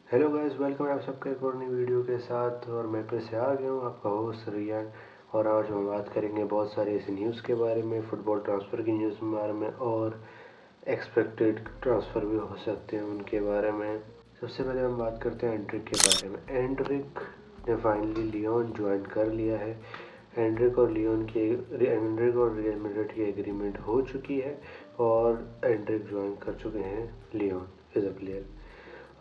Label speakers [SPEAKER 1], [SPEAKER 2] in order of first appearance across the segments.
[SPEAKER 1] Hello guys, welcome आप सबका एक और नई वीडियो के साथ। और मैं फिर से आ गया हूँ, आपका होस्ट रियान। और आज हम बात करेंगे बहुत सारे ऐसे न्यूज़ के बारे में, फुटबॉल ट्रांसफ़र की न्यूज़ के बारे में, और एक्सपेक्टेड ट्रांसफ़र भी हो सकते हैं उनके बारे में। सबसे पहले हम बात करते हैं एंड्रिक के बारे में। एंड्रिक ने फाइनली लियोन ज्वाइन कर लिया है। एंड्रिक और रियल मैड्रिड की एग्रीमेंट हो चुकी है और एंड्रिक ज्वाइन कर चुके हैं लियोन एज अ प्लेयर।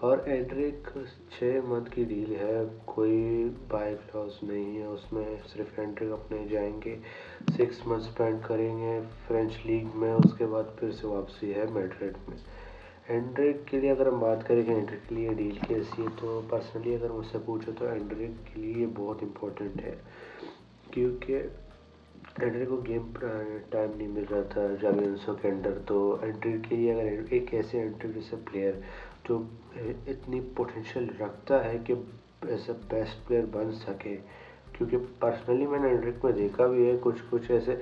[SPEAKER 1] और एंड्रिक 6 मंथ की डील है, कोई बाय क्लॉज नहीं है उसमें। सिर्फ एंड्रिक अपने जाएंगे, 6 मंथ स्पेंड करेंगे फ्रेंच लीग में, उसके बाद फिर से वापसी है मैड्रिड में। एंड्रिक के लिए अगर हम बात करें कि एंड्रिक के लिए डील कैसी है, तो पर्सनली अगर मुझसे पूछो तो एंड्रिक के लिए ये बहुत इंपॉर्टेंट है, क्योंकि एंड्रिक को गेम टाइम नहीं मिल रहा था जावी अलोंसो के अंडर। तो एंड्रिक के लिए अगर एक ऐसे एंड्रिक जैसे प्लेयर जो इतनी पोटेंशियल रखता है कि ऐसा बेस्ट प्लेयर बन सके, क्योंकि पर्सनली मैंने एंड्रिक में देखा भी है कुछ कुछ ऐसे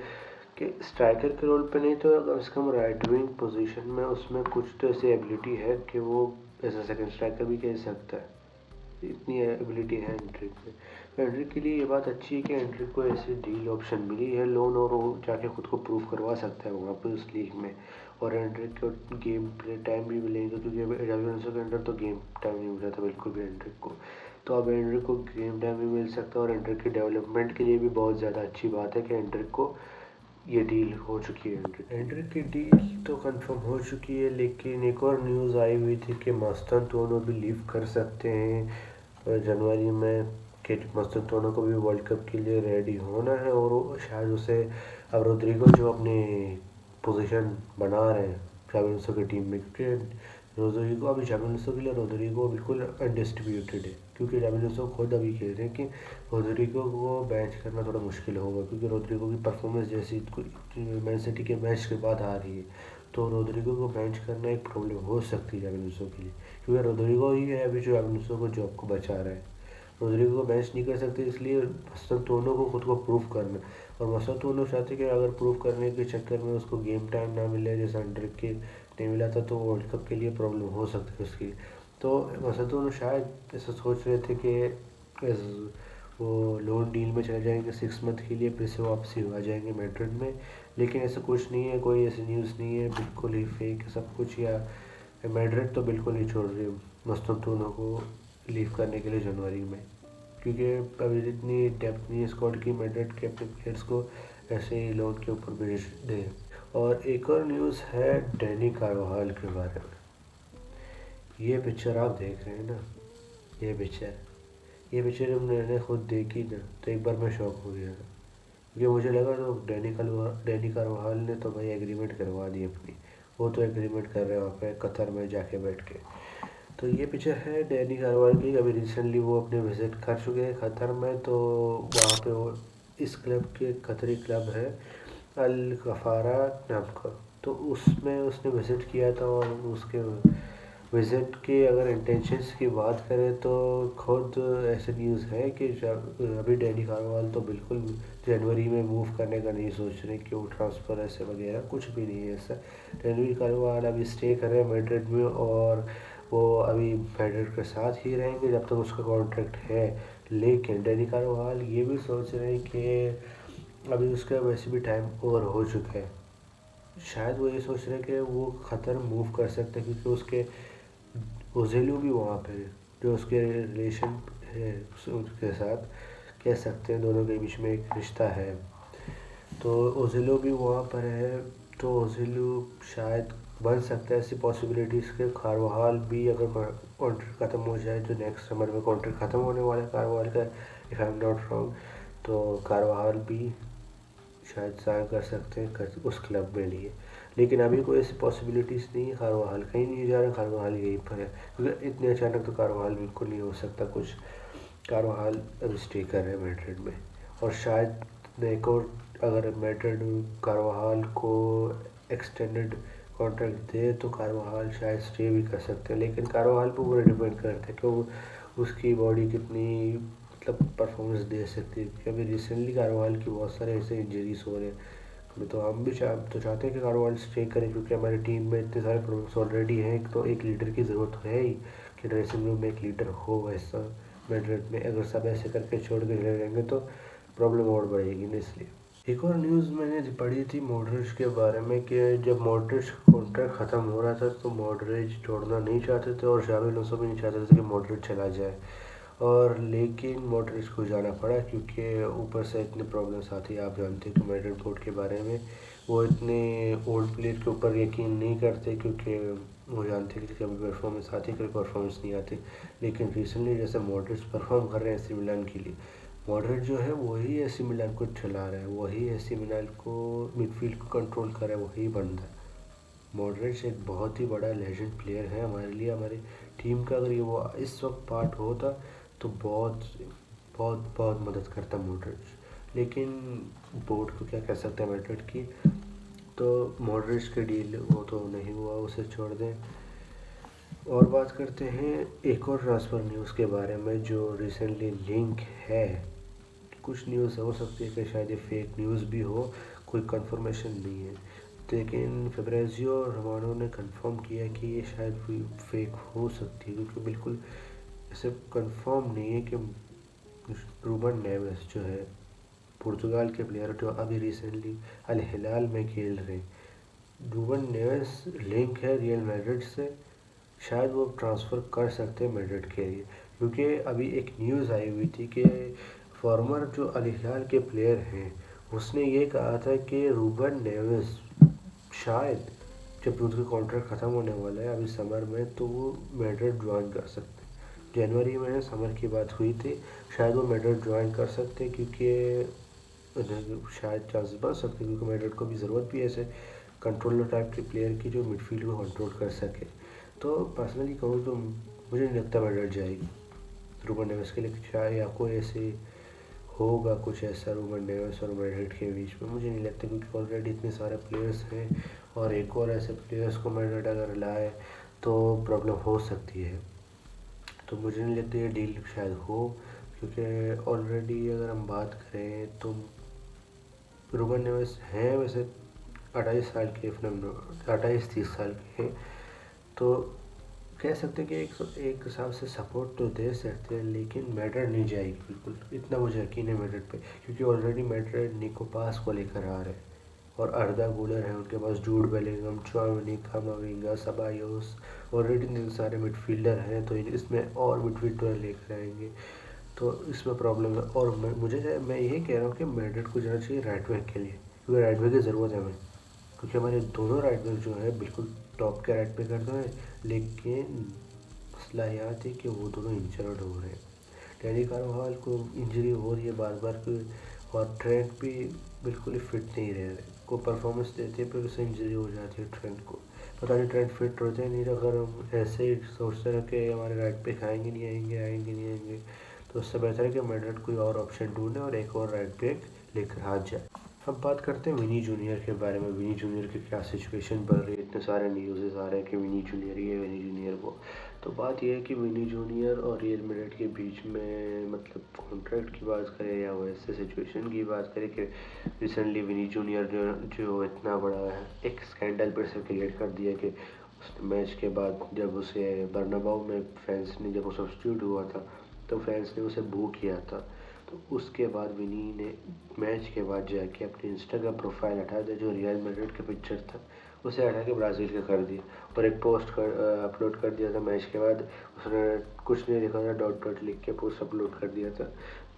[SPEAKER 1] कि स्ट्राइकर के रोल पे नहीं तो कम से कम राइट विंग पोजीशन में उसमें कुछ तो ऐसी एबिलिटी है कि वो ऐसा सेकंड स्ट्राइकर भी खेल सकता है। इतनी एबिलिटी है एंड्रिक में। तो एंड्रिक के लिए ये बात अच्छी है कि एंड्रिक को ऐसी डील ऑप्शन मिली है लोन, और वो जाके खुद को प्रूव करवा सकता है वहाँ पर उस लीग में। और एंड्रिक को गेम प्ले टाइम भी मिलेगा, क्योंकि जावी अलोंसो के अंदर तो गेम टाइम नहीं मिल रहा था बिल्कुल भी एंड्रिक को। तो अब एंड्रिक को गेम टाइम भी मिल सकता है, और एंड्रिक के डेवलपमेंट के लिए भी बहुत ज़्यादा अच्छी बात है कि एंड्रिक को ये डील हो चुकी है। एंड्रिक की डील तो कंफर्म हो चुकी है, लेकिन एक और न्यूज़ आई हुई थी कि मास्तानतुओनो भी लीव कर सकते हैं जनवरी में। कि मास्तानतुओनो को भी वर्ल्ड कप के लिए रेडी होना है, और शायद उसे अब रोड्रिगो जो अपनी पोजीशन बना रहे हैं जावी अलोंसो की टीम में, क्योंकि रोड्रिगो अभी जावी अलोंसो के लिए रोड्रिगो बिल्कुल अनडिस्ट्रीब्यूटेड है, क्योंकि जावी अलोंसो खुद अभी कह रहे हैं कि रोड्रिगो को बेंच करना थोड़ा मुश्किल होगा, क्योंकि रोड्रिगो की परफॉर्मेंस जैसी मैन सिटी के मैच के बाद आ रही है। तो रोड्रिगो को बेंच करना एक प्रॉब्लम हो सकती है जावी अलोंसो के लिए, क्योंकि रोड्रिगो ही है अभी जो जावी अलोंसो को जॉब को बचा रहा है। रोड्रिगो को बेंच नहीं कर सकते, इसलिए मास्तानतुओनो को खुद को प्रूव करना। और मास्तानतुओनो चाहते कि अगर प्रूव करने के चक्कर में उसको गेम टाइम ना मिले जैसा एंड्रिक के नहीं मिला था, तो वर्ल्ड कप के लिए प्रॉब्लम हो सकती है उसकी। तो मास्तानतुओनो शायद ऐसा सोच रहे थे कि वो लोन डील में चले जाएंगे 6 मंथ के लिए, फिर से वापसी आ जाएंगे मैड्रिड में। लेकिन ऐसा कुछ नहीं है, कोई ऐसी न्यूज़ नहीं है, बिल्कुल ही फेक है सब कुछ। या मैड्रिड तो बिल्कुल नहीं छोड़ रही मास्तानतुओनो को लीव करने के लिए जनवरी में, क्योंकि अभी इतनी डेप्थ नहीं है स्क्वाड की मैड्रिड के अपने प्लेयर्स को ऐसे ही लोन के ऊपर भेज दे। और एक और न्यूज़ है डैनी कार्वाहाल के बारे में। ये पिक्चर आप देख रहे हैं ना, ये पिक्चर जब मैंने खुद देखी ना, तो एक बार मैं शॉक हो गया था, क्योंकि मुझे लगा तो डैनी कार्वाहाल ने तो भाई एग्रीमेंट करवा दी अपनी। वो तो एग्रीमेंट कर रहे हैं वहाँ पे कतर में जाके बैठ के। तो ये पिक्चर है डैनी कार्वाहाल की। अभी रिसेंटली वो अपने विजिट कर चुके हैं कतर में। तो वहाँ पे वो इस क्लब के कतरी क्लब है अल गफारा नाम का, तो उसमें उसने विज़िट किया था। और उसके विज़िट के अगर इंटेंशंस की बात करें तो खुद ऐसे न्यूज़ है कि जब अभी डैनी कार्वाहाल तो बिल्कुल जनवरी में मूव करने का नहीं सोच रहे, कि वो ट्रांसफ़र ऐसे वगैरह कुछ भी नहीं है ऐसा। डैनी कार्वाहाल अभी स्टे कर रहे हैं मैड्रिड में, और वो अभी मैड्रिड के साथ ही रहेंगे जब तक उसका कॉन्ट्रैक्ट है। लेकिन डैनी कार्वाहाल ये भी सोच रहे हैं कि अभी उसका वैसे भी टाइम ओवर हो चुका है। शायद वो ये सोच रहे हैं कि वो ख़तर मूव कर सकते हैं, क्योंकि उसके ओजेलू भी वहाँ पे है, जो उसके रिलेशन है उसके साथ, कह सकते हैं दोनों के बीच में एक रिश्ता है। तो ओजेलो भी वहाँ पर है, तो ओजेलो शायद बन सकता है। ऐसी पॉसिबिलिटीज़ के कार्वाहाल भी अगर कॉन्ट्रैक्ट ख़त्म हो जाए, तो नेक्स्ट समर में कॉन्ट्रैक्ट ख़त्म होने वाला है कार्वाहाल का, if I am not wrong, तो कार्वाहाल भी शायद साइन कर सकते हैं उस क्लब में लिए। लेकिन अभी कोई ऐसी पॉसिबिलिटीज़ नहीं है, कार्वाहाल कहीं नहीं जा रहा, कार्वाहाल यहीं पर है, क्योंकि इतने अचानक तो कार्वाहाल बिल्कुल नहीं हो सकता कुछ। कार्वाहाल अभी स्टे कर रहे हैं मैड्रिड में। और शायद एक और अगर मैड्रिड कार्वाहाल को एक्सटेंडेड कॉन्ट्रैक्ट दे, तो कार्वाहाल शायद स्टे भी कर सकते हैं। लेकिन कार्वाहाल पर पूरा डिपेंड करता है कि वो उसकी बॉडी कितनी मतलब परफॉर्मेंस दे सकती है, क्योंकि अभी रिसेंटली कार्वाहाल की बहुत सारे ऐसे इंजरीज हो रहे हैं। तो हम भी चाहते हैं कि कार्वाहाल स्टे करें, क्योंकि हमारी टीम में इतने सारे प्रॉब्लम्स ऑलरेडी हैं। एक तो एक लीडर की ज़रूरत है ही, कि ड्रेसिंग रूम में एक लीडर हो वैसा मैड्रिड में। अगर सब ऐसे करके छोड़ के चले जाएंगे तो प्रॉब्लम और बढ़ेगी ना। इसलिए एक और न्यूज़ मैंने पढ़ी थी मॉडरिच के बारे में कि जब मॉडरिच कॉन्ट्रैक्ट ख़त्म हो रहा था तो मॉडरिच छोड़ना नहीं चाहते थे और शावी अलोंसो भी नहीं चाहते थे कि मॉडरिच चला जाए, और लेकिन मॉडरिच को जाना पड़ा क्योंकि ऊपर से इतने प्रॉब्लम्स आती है। आप जानते हैं कि मैड्रिड बोर्ड के बारे में वो इतने ओल्ड प्लेयर के ऊपर यकीन नहीं करते क्योंकि वो जानते हैं कि कभी परफॉर्मेंस आती है कभी परफॉर्मेंस नहीं आती। लेकिन रिसेंटली जैसे मॉडरिच परफॉर्म कर रहे हैं एसी मिलान के लिए, मॉडरिच जो है वही एसी मिलान को चला रहा है, वही एसी मिलान को मिडफील्ड को कंट्रोल कर रहा है, वही बंदा है। मॉडरिच एक बहुत ही बड़ा लेजेंड प्लेयर है हमारे लिए, हमारी टीम का। अगर ये वो इस वक्त पार्ट होता तो बहुत बहुत बहुत मदद करता मॉडरिच। लेकिन बोर्ड को क्या कह सकते हैं मैड्रिड की, तो मॉडरिच के डील वो तो नहीं हुआ, उसे छोड़ दें। और बात करते हैं एक और ट्रांसफ़र न्यूज़ के बारे में जो रिसेंटली लिंक है। कुछ न्यूज़ हो सकती है कि शायद ये फेक न्यूज़ भी हो, कोई कंफर्मेशन नहीं है, लेकिन फेब्रेजियो रोमानो ने कंफर्म किया कि ये शायद फेक हो सकती है क्योंकि बिल्कुल ऐसे कंफर्म नहीं है कि रूबन नेवेस जो है पुर्तगाल के प्लेयर जो अभी रिसेंटली अल हिलाल में खेल रहे, रूबन नेवेस लिंक है रियल मैड्रिड से, शायद वो ट्रांसफ़र कर सकते हैं मैड्रिड के लिए। क्योंकि अभी एक न्यूज़ आई हुई थी कि फॉर्मर जो अल हिलाल के प्लेयर हैं उसने ये कहा था कि रूबन नेवेस शायद जब उसका कॉन्ट्रैक्ट ख़त्म होने वाला है अभी समर में तो वो मैड्रिड ज्वाइन कर सकते हैं। जनवरी में समर की बात हुई थी, शायद वो मैड्रिड ज्वाइन कर सकते हैं क्योंकि शायद चांसेस बढ़ सकते हैं क्योंकि मैड्रिड को भी ज़रूरत भी है ऐसे कंट्रोलर टाइप के प्लेयर की जो मिडफील्ड को कंट्रोल कर सके। तो पर्सनली कहूँ तो मुझे नहीं लगता मैड्रिड जाएगी रूबन नेवेस के लिए, शायद या कोई ऐसे होगा कुछ ऐसा रूबन नेवेस और मैड्रिड के बीच में, मुझे नहीं लगता क्योंकि ऑलरेडी इतने सारे प्लेयर्स हैं और एक और ऐसे प्लेयर्स को मैड्रिड अगर लाए तो प्रॉब्लम हो सकती है। तो मुझे नहीं लगता ये डील शायद हो क्योंकि ऑलरेडी अगर हम बात करें तो रूबन नेवेस हैं वैसे 28 साल के, 28-30 साल के हैं, तो कह सकते हैं कि एक हिसाब से सपोर्ट तो दे सकते हैं, लेकिन मैड्रिड नहीं जाएगी बिल्कुल, इतना मुझे यकीन है मैड्रिड पे क्योंकि ऑलरेडी मैड्रिड निको पास को लेकर आ रहे हैं और अर्धा गोलर है उनके पास, Jude Bellingham, Tchouameni, Camavinga, Ceballos, already इतने सारे मिडफील्डर हैं तो इसमें और मिडफील्डर लेकर आएंगे तो इसमें प्रॉब्लम है। और मैं यही कह रहा हूँ कि मैड्रिड को जाना चाहिए राइट बैक के लिए क्योंकि राइट बैक की ज़रूरत है हमें, क्योंकि हमारे दोनों राइट बैक जो है बिल्कुल टॉप के राइट बैक करते हैं, लेकिन मसला यहाँ थी कि वो दोनों इंजर्ड हो रहे हैं। डैनी कार्वाहाल को इंजरी हो रही है बार बार और ट्रेंट भी बिल्कुल ही फिट नहीं रह रहे, को परफॉर्मेंस देते हैं फिर उसे इंजरी हो जाती है ट्रेंट को, पता नहीं ट्रेंट फिट होते नहीं। अगर हम ऐसे ही सोचते रहे कि हमारे राइट बैक आएंगे नहीं आएंगे तो उससे बेहतर है कि मैड्रिड कोई और ऑप्शन ढूंढे और एक और राइट बैक लेकर हाथ जाए। अब बात करते हैं विनी जूनियर के बारे में। विनी जूनियर की क्या सिचुएशन बढ़ रही है, इतने सारे न्यूज़ आ रहे हैं कि विनी जूनियर ये विनी जूनियर वो। तो बात यह है कि विनी जूनियर और रियल मैड्रिड के बीच में मतलब कॉन्ट्रैक्ट की बात करें या वैसे सिचुएशन की बात करें कि रिसेंटली विनी जूनियर जो इतना बड़ा है एक स्कैंडल पर से क्रिएट कर दिया कि उस मैच के बाद जब उसे बर्नाबाउ में फैंस ने जब वो सब्स्टिट्यूट हुआ था तो फैंस ने उसे बू किया था। तो उसके बाद विनी ने मैच के बाद जाके अपनी इंस्टाग्राम प्रोफाइल हटा दिया, जो रियल मैड्रिड का पिक्चर था उसे हटा के ब्राज़ील का कर दिया और एक पोस्ट अपलोड कर दिया था मैच के बाद। उसने कुछ नहीं लिखा था, डॉट डॉट लिख के पोस्ट अपलोड कर दिया था।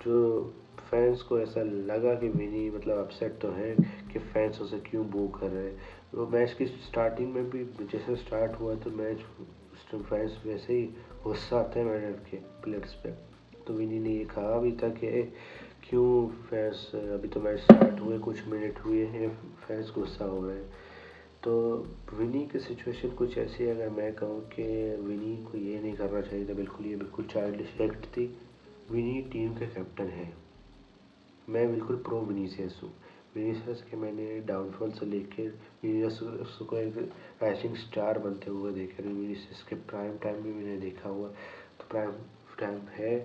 [SPEAKER 1] जो फैंस को ऐसा लगा कि विनी मतलब अपसेट तो है कि फैंस उसे क्यों बू कर रहे हैं। वो मैच की स्टार्टिंग में भी जैसे स्टार्ट हुआ तो मैच फैंस वैसे ही गुस्सा आते हैं मैड्रिड के प्लेयर्स पे। तो विनी ने ये कहा भी था कि क्यों फैंस, अभी तो मैच स्टार्ट हुए कुछ मिनट हुए हैं, फैंस गुस्सा हो रहे हैं। तो विनी की सिचुएशन कुछ ऐसी है, अगर मैं कहूँ कि विनी को ये नहीं करना चाहिए था बिल्कुल, ये बिल्कुल चाइल्डिश एक्ट थी। विनी टीम के कैप्टन है, मैं बिल्कुल प्रो विनीसियस हूँ। विनीसियस के मैंने डाउनफॉल से लेकर विनीसियस को एक राइजिंग स्टार बनते हुए देखा, विनीसियस के प्राइम टाइम भी मैंने देखा हुआ। तो प्राइम टाइम है,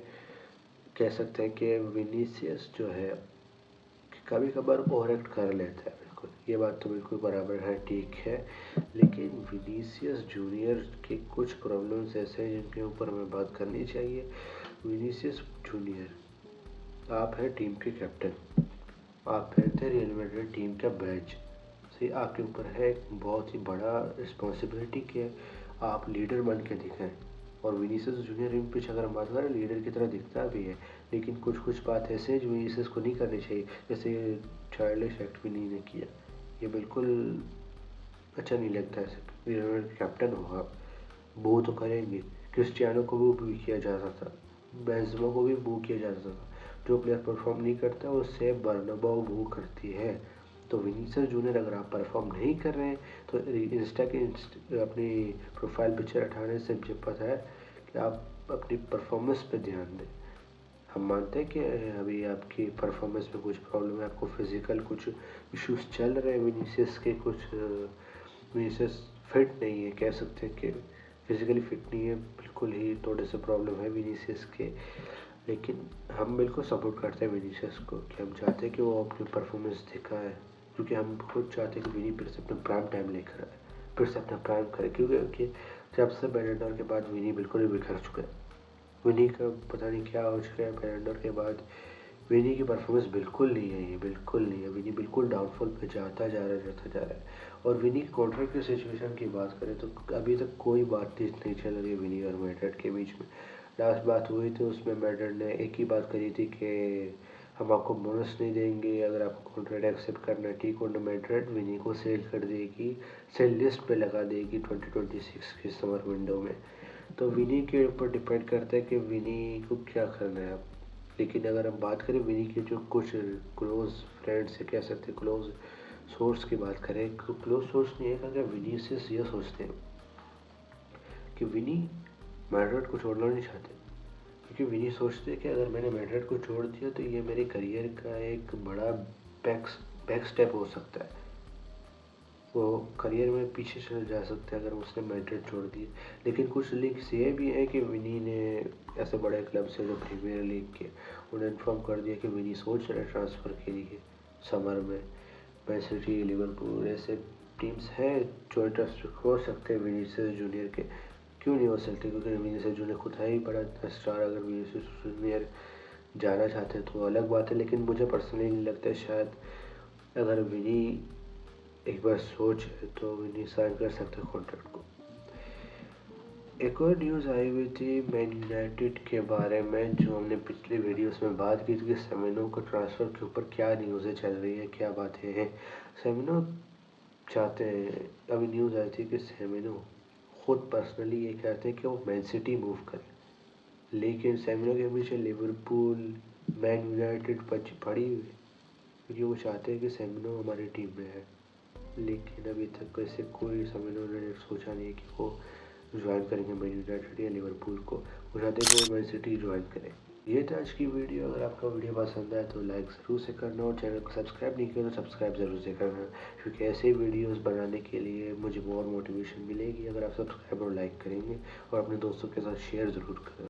[SPEAKER 1] कह सकते हैं कि विनीसियस जो है कभी कभार ओवर एक्ट कर लेता है बिल्कुल, ये बात तो बिल्कुल बराबर है, ठीक है, लेकिन विनीसियस जूनियर के कुछ प्रॉब्लम्स ऐसे हैं जिनके ऊपर हमें बात करनी चाहिए। विनीसियस जूनियर, आप हैं टीम के कैप्टन, आप पहनते रियल मैड्रिड टीम का बैज, सही, आपके ऊपर है एक बहुत ही बड़ा रिस्पॉन्सिबिलिटी कि आप लीडर बन के दिखें। और विनीसियस जूनियर इन पिच अगर हम बात करें लीडर की तरह दिखता भी है, लेकिन कुछ बात ऐसे हैं जो विनीसियस को नहीं करनी चाहिए, जैसे चाइल्डिश एक्ट विनी ने किया। ये बिल्कुल अच्छा नहीं लगता है। रियल कैप्टन होगा, बू तो करेंगे, क्रिस्टियानो को भी बू किया जाता था, बेंजेमा को भी बू किया जाता था। जो प्लेयर परफॉर्म नहीं करता उससे बर्नाबाउ बू करती है। तो विनीसियस जूनियर अगर आप परफॉर्म नहीं कर रहे हैं तो इंस्टा के अपनी प्रोफाइल पिक्चर हटाने से मुझे पता है कि आप अपनी परफॉर्मेंस पे ध्यान दें। हम मानते हैं कि अभी आपकी परफॉर्मेंस में कुछ प्रॉब्लम है, आपको फिजिकल कुछ इश्यूज चल रहे हैं, विनीसियस के कुछ विनीसियस फिट नहीं है, कह सकते हैं कि फिजिकली फिट नहीं है, बिल्कुल ही थोड़े से प्रॉब्लम है विनीसियस के। लेकिन हम बिल्कुल सपोर्ट करते हैं विनीसियस को, कि हम चाहते हैं कि वो अपनी परफॉर्मेंस दिखाए, क्योंकि हम खुद चाहते हैं कि विनी फिर से अपना प्राइम टाइम लेकर आए, फिर से अपना प्राइम करे, क्योंकि जब से बैलेंडोर के बाद विनी बिल्कुल ही बिखर चुका है। विनी का पता नहीं क्या हो चुका है, बैलेंडोर के बाद विनी की परफॉर्मेंस बिल्कुल नहीं है, ये बिल्कुल नहीं है, विनी बिल्कुल डाउनफॉल पे जाता जा रहा है। और विनी की कॉन्ट्रैक्ट की सिचुएशन की बात करें तो अभी तक कोई बात नहीं चल रही है विनी और मैड्रिड के बीच में। लास्ट बात हुई थी उसमें मैड्रिड ने एक ही बात करी थी कि हम आपको बोनस नहीं देंगे, अगर आपको कॉन्ट्रैक्ट एक्सेप्ट करना है ठीक हो, तो मैड्रिड विनी को सेल कर देगी, सेल लिस्ट पे लगा देगी 2026 की समर विंडो में। तो विनी के ऊपर डिपेंड करता है कि विनी को क्या करना है अब। लेकिन अगर हम बात करें विनी के जो कुछ क्लोज फ्रेंड्स से, कह सकते हैं क्लोज सोर्स की बात करें, तो क्लोज सोर्स नहीं है, क्योंकि विनी से ये सोचते हैं कि विनी मैड्रिड को छोड़ना नहीं चाहते, क्योंकि विनी सोचते हैं कि अगर मैंने मैड्रिड को छोड़ दिया तो ये मेरे करियर का एक बड़ा बैक स्टेप हो सकता है, वो करियर में पीछे चले जा सकते हैं अगर उसने मैड्रिड छोड़ दी। लेकिन कुछ लीग्स ये भी है कि विनी ने ऐसे बड़े क्लब से जो प्रीमियर लीग के, उन्हें इन्फॉर्म कर दिया कि विनी सोच रहे ट्रांसफ़र के लिए समर में। मैन सिटी, लिवरपूल ऐसे टीम्स हैं जो इंटरेस्ट हो सकते हैं विनीसियस जूनियर के। क्यों नहीं हो सकते, क्योंकि विनीसियस जूनियर खुद है ही बड़ा स्टार। अगर विनीसियस जूनियर जाना चाहते हैं तो अलग बात है, लेकिन मुझे पर्सनली नहीं लगता है, शायद अगर विनी एक बार सोच तो विनी साइन कर सकते कॉन्ट्रैक्ट को। एक और न्यूज़ आई हुई थी मैन यूनाइटेड के बारे में, जो हमने पिछली वीडियोस में बात की थी कि सेमेनो को ट्रांसफ़र के ऊपर क्या न्यूज़ें चल रही है, क्या बातें हैं। सेमेनो चाहते हैं, अभी न्यूज़ आई थी कि सेमेनो खुद पर्सनली ये कहते हैं कि वो मैन सिटी मूव करें, लेकिन सेमेनो के पीछे लिवरपूल, मैन यूनाइटेड पड़ी हुई, क्योंकि वो चाहते हैं कि सेमेनो हमारी टीम में है। लेकिन अभी तक ऐसे कोई सेमेनो ने सोचा नहीं कि वो ज्वाइन करेंगे मैन यूनाइटेड या लिवरपूल को, वो चाहते हैं कि वो मैन सिटी ज्वाइन करें। ये था आज की वीडियो। अगर आपका वीडियो पसंद आए तो लाइक ज़रूर से करना, और चैनल को सब्सक्राइब नहीं किया तो सब्सक्राइब ज़रूर से करना, क्योंकि ऐसे वीडियोस बनाने के लिए मुझे और मोटिवेशन मिलेगी अगर आप सब्सक्राइब और लाइक करेंगे, और अपने दोस्तों के साथ शेयर ज़रूर करें।